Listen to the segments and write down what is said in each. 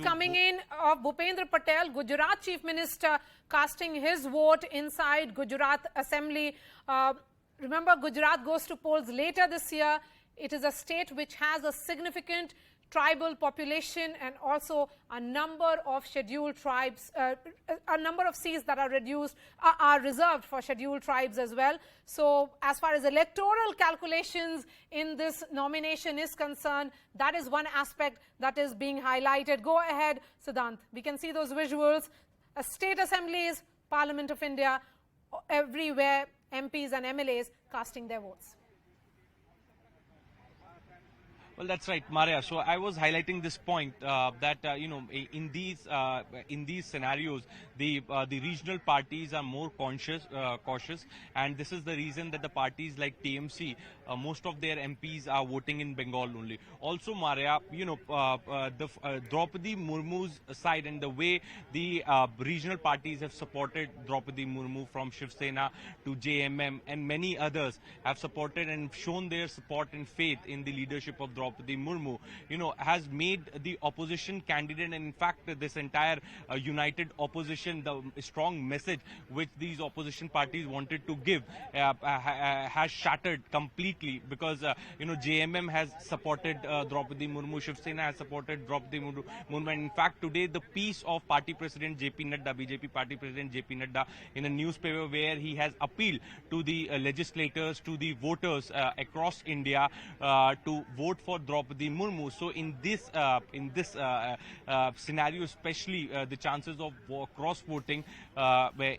Coming in of Bhupendrabhai Patel, Gujarat Chief Minister, casting his vote inside Gujarat Assembly. Remember, Gujarat goes to polls later this year. It is a state which has a significant tribal population and also a number of scheduled tribes, a number of seats that are reserved for scheduled tribes as well. So as far as electoral calculations in this nomination is concerned, that is one aspect that is being highlighted. Go ahead, Siddhant. We can see those visuals. State assemblies, Parliament of India, everywhere MPs and MLAs casting their votes. Well, that's right, Maria. So I was highlighting this point that in these scenarios, the regional parties are more cautious, and this is the reason that the parties like TMC, most of their MPs are voting in Bengal only. Also, Maria, Draupadi Murmu's side and the way the regional parties have supported Draupadi Murmu, from Shiv Sena to JMM and many others, have supported and shown their support and faith in the leadership of Draupadi Murmu, has made the opposition candidate, and in fact this entire united opposition, the strong message which these opposition parties wanted to give has shattered completely, because JMM has supported Draupadi Murmu, Shiv Sena has supported Draupadi Murmu, and in fact today the piece of party president JP Nadda, BJP party president JP Nadda, in a newspaper where he has appealed to the legislators, to the voters across India to vote for Draupadi Murmu. So in this scenario especially, the chances of cross voting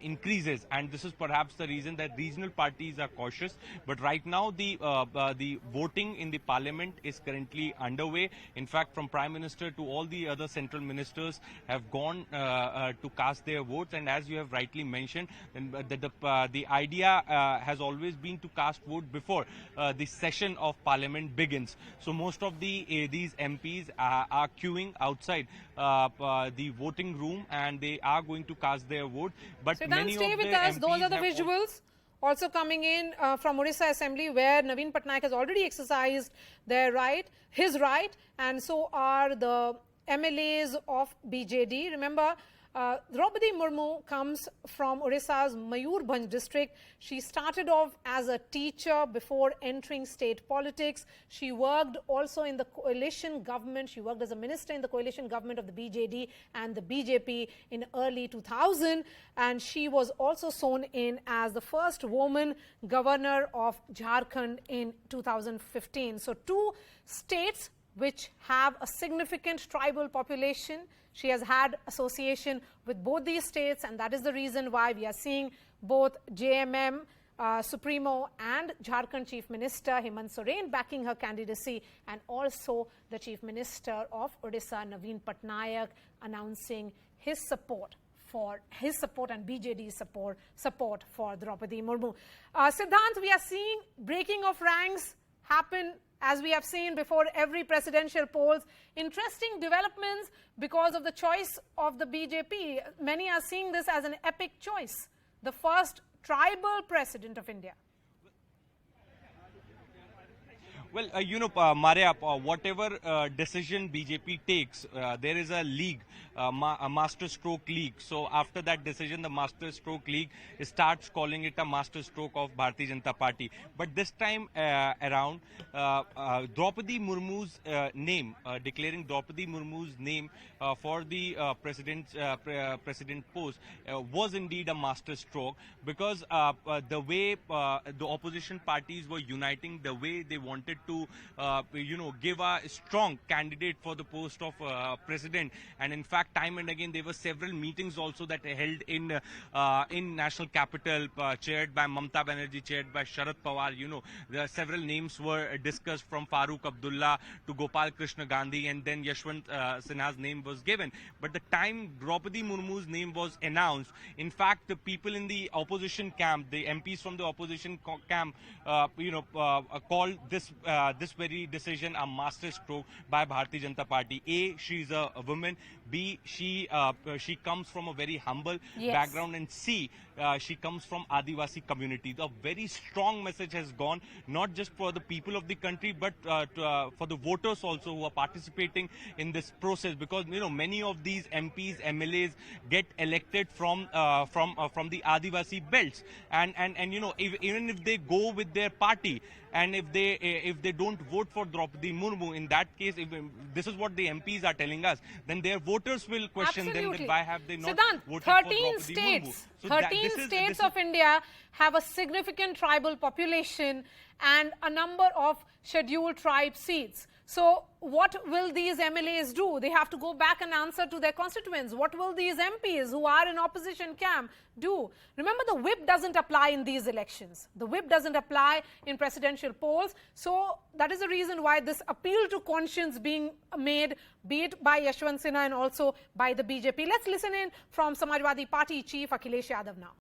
increases, and this is perhaps the reason that regional parties are cautious. But right now the voting in the parliament is currently underway. In fact, from Prime Minister to all the other central ministers have gone to cast their votes, and as you have rightly mentioned, the idea has always been to cast vote before the session of parliament begins. So most of these MPs are queuing outside the voting room, and they are going to cast their vote. But Siddhant, many stay of with the us. MPs Those are the visuals also coming in from Odisha Assembly, where Naveen Patnaik has already exercised his right, and so are the MLAs of BJD. Remember, Draupadi Murmu comes from Odisha's Mayurbhanj district. She started off as a teacher before entering state politics. She worked also in the coalition government. She worked as a minister in the coalition government of the BJD and the BJP in early 2000. And she was also sworn in as the first woman governor of Jharkhand in 2015. So two states which have a significant tribal population. She has had association with both these states, and that is the reason why we are seeing both JMM Supremo and Jharkhand Chief Minister Hemant Soren backing her candidacy, and also the Chief Minister of Odisha Naveen Patnaik announcing his support and BJD's support for Draupadi Murmu. Siddhant, we are seeing breaking of ranks happen, as we have seen before every presidential polls. Interesting developments because of the choice of the BJP. Many are seeing this as an epic choice, the first tribal president of India. Well, Maria, whatever decision BJP takes, there is a league, a master stroke league. So after that decision, the master stroke league starts calling it a master stroke of Bharatiya Janata Party. But this time around, Draupadi Murmu's name, declaring Draupadi Murmu's name for the president post was indeed a master stroke, because the way the opposition parties were uniting, the way they wanted to give a strong candidate for the post of president. And in fact, time and again there were several meetings also that held in national capital, chaired by Mamta Banerjee, chaired by Sharad Pawar. There are several names were discussed, from Farooq Abdullah to Gopal Krishna Gandhi, and then Yashwant Sinha's name was given. But the time Draupadi Murmu's name was announced, in fact the people in the opposition camp, the MPs from the opposition camp called this this very decision a master stroke by Bharatiya Janata Party. A, she's a woman. B, she comes from a very humble Yes. background. And C, she comes from Adivasi community. A very strong message has gone, not just for the people of the country, but for the voters also who are participating in this process. Because many of these MPs, MLAs get elected from the Adivasi belts, and even if they go with their party, and if they don't vote for Draupadi Murmu, in that case, if this is what the MPs are telling us, then their voters will question them Absolutely. that why have they not Siddhant, voted 13 for Draupadi Murmu. states, So 13 states of India have a significant tribal population and a number of scheduled tribe seats. So what will these MLAs do? They have to go back and answer to their constituents. What will these MPs who are in opposition camp do? Remember, the whip doesn't apply in these elections. The whip doesn't apply in presidential polls. So that is the reason why this appeal to conscience being made, be it by Yashwant Sinha and also by the BJP. Let's listen in from Samajwadi Party Chief Akhilesh Yadav now.